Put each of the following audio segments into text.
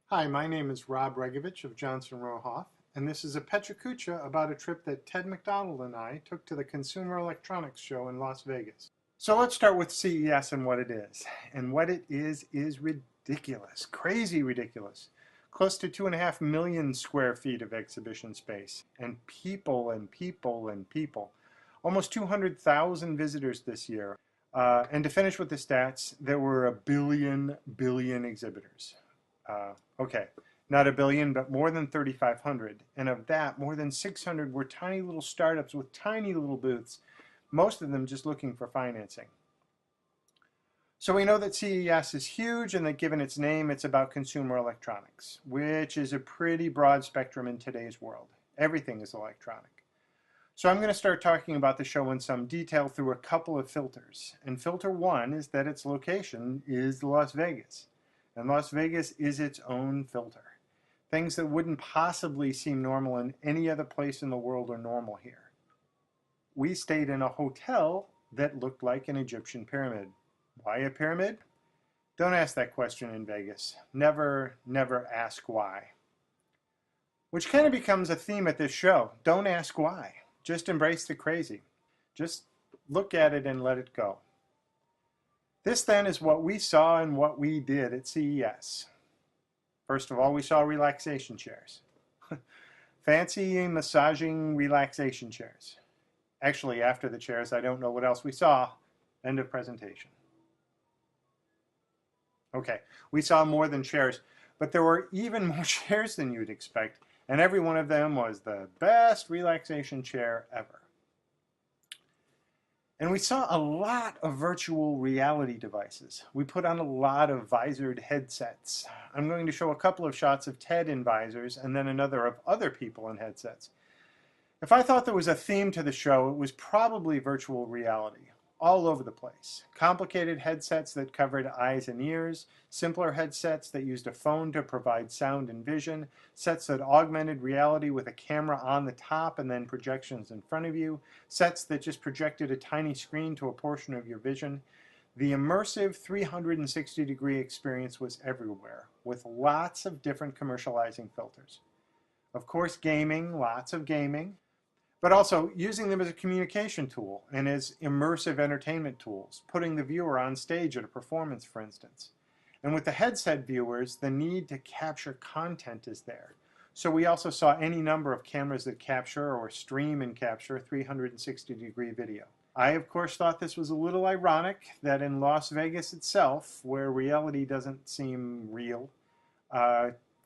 Hi, my name is Rob Regovich of Johnson Rohoff, and this is a pecha kucha about a trip that Ted McDonald and I took to the Consumer Electronics Show in Las Vegas. So let's start with CES and what it is. And what it is ridiculous, crazy ridiculous. Close to 2.5 million square feet of exhibition space, and people and people and people. Almost 200,000 visitors this year. And to finish with the stats, there were a billion exhibitors. Okay, not a billion, but more than 3,500. And of that, more than 600 were tiny little startups with tiny little booths, most of them just looking for financing. So we know that CES is huge and that given its name, it's about consumer electronics, which is a pretty broad spectrum in today's world. Everything is electronic. So I'm going to start talking about the show in some detail through a couple of filters. And filter one is that its location is Las Vegas. And Las Vegas is its own filter. Things that wouldn't possibly seem normal in any other place in the world are normal here. We stayed in a hotel that looked like an Egyptian pyramid. Why a pyramid? Don't ask that question in Vegas. Never ask why. Which kind of becomes a theme at this show. Don't ask why. Just embrace the crazy. Just look at it and let it go. This then is what we saw and what we did at CES. First of all, we saw relaxation chairs. Fancy massaging relaxation chairs. Actually, after the chairs, I don't know what else we saw. End of presentation. Okay, we saw more than chairs, but there were even more chairs than you'd expect, and every one of them was the best relaxation chair ever. And we saw a lot of virtual reality devices. We put on a lot of visored headsets. I'm going to show a couple of shots of Ted in visors and then another of other people in headsets. If I thought there was a theme to the show, it was probably virtual reality. All over the place. Complicated headsets that covered eyes and ears, simpler headsets that used a phone to provide sound and vision, sets that augmented reality with a camera on the top and then projections in front of you, sets that just projected a tiny screen to a portion of your vision. The immersive 360-degree experience was everywhere, with lots of different commercializing filters. Of course, gaming, lots of gaming, but also using them as a communication tool and as immersive entertainment tools, putting the viewer on stage at a performance, for instance. And with the headset viewers, the need to capture content is there. So we also saw any number of cameras that capture or stream and capture 360-degree video. I, of course, thought this was a little ironic that in Las Vegas itself, where reality doesn't seem real,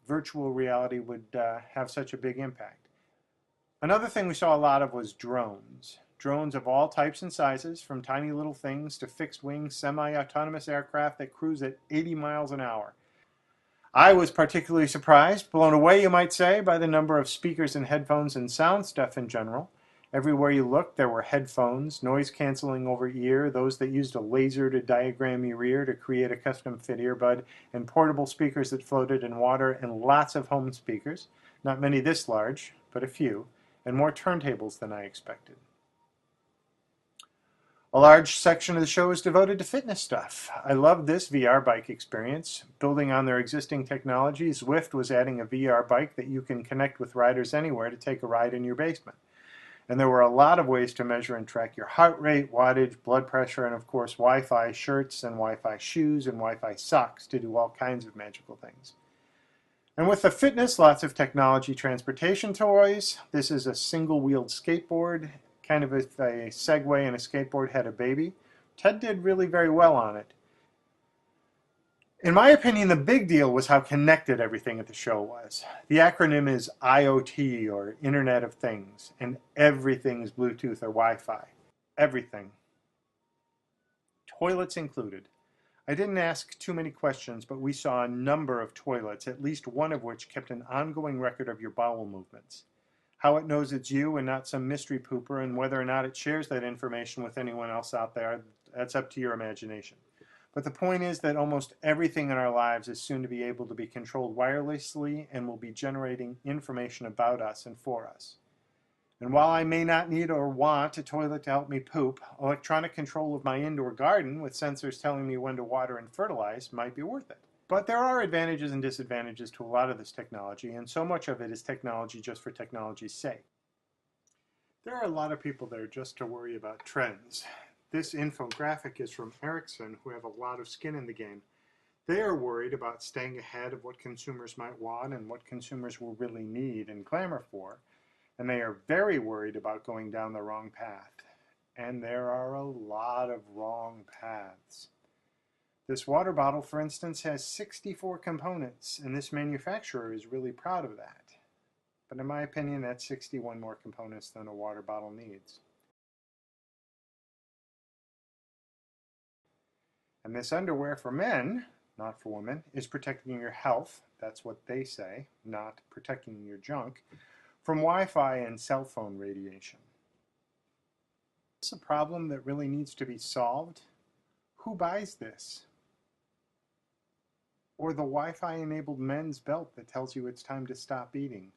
virtual reality would have such a big impact. Another thing we saw a lot of was drones. Drones of all types and sizes, from tiny little things to fixed-wing, semi-autonomous aircraft that cruise at 80 miles an hour. I was particularly surprised, blown away you might say, by the number of speakers and headphones and sound stuff in general. Everywhere you looked there were headphones, noise-canceling over ear, those that used a laser to diagram your ear to create a custom-fit earbud, and portable speakers that floated in water, and lots of home speakers. Not many this large, but a few. And more turntables than I expected. A large section of the show is devoted to fitness stuff. I loved this VR bike experience. Building on their existing technology, Zwift was adding a VR bike that you can connect with riders anywhere to take a ride in your basement. And there were a lot of ways to measure and track your heart rate, wattage, blood pressure, and of course Wi-Fi shirts and Wi-Fi shoes and Wi-Fi socks to do all kinds of magical things. And with the fitness, lots of technology transportation toys. This is a single-wheeled skateboard, kind of if a Segway and a skateboard had a baby. Ted did really very well on it. In my opinion, the big deal was how connected everything at the show was. The acronym is IoT, or Internet of Things, and everything's Bluetooth or Wi-Fi. Everything. Toilets included. I didn't ask too many questions, but we saw a number of toilets, at least one of which kept an ongoing record of your bowel movements. How it knows it's you and not some mystery pooper, and whether or not it shares that information with anyone else out there, that's up to your imagination. But the point is that almost everything in our lives is soon to be able to be controlled wirelessly and will be generating information about us and for us. And while I may not need or want a toilet to help me poop, electronic control of my indoor garden with sensors telling me when to water and fertilize might be worth it. But there are advantages and disadvantages to a lot of this technology, and so much of it is technology just for technology's sake. There are a lot of people there just to worry about trends. This infographic is from Ericsson, who have a lot of skin in the game. They are worried about staying ahead of what consumers might want and what consumers will really need and clamor for. And they are very worried about going down the wrong path. And there are a lot of wrong paths. This water bottle, for instance, has 64 components, and this manufacturer is really proud of that. But in my opinion, that's 61 more components than a water bottle needs. And this underwear for men, not for women, is protecting your health, that's what they say, not protecting your junk, from Wi-Fi and cell phone radiation. Is this a problem that really needs to be solved? Who buys this? Or the Wi-Fi enabled men's belt that tells you it's time to stop eating?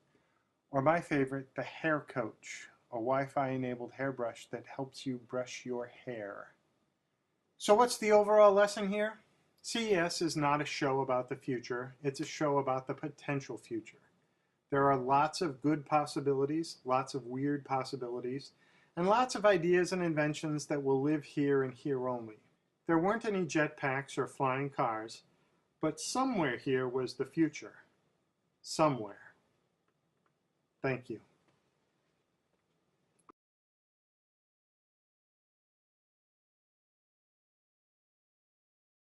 Or my favorite, the Hair Coach, a Wi-Fi enabled hairbrush that helps you brush your hair. So what's the overall lesson here? CES is not a show about the future, it's a show about the potential future. There are lots of good possibilities, lots of weird possibilities, and lots of ideas and inventions that will live here and here only. There weren't any jetpacks or flying cars, but somewhere here was the future. Somewhere. Thank you.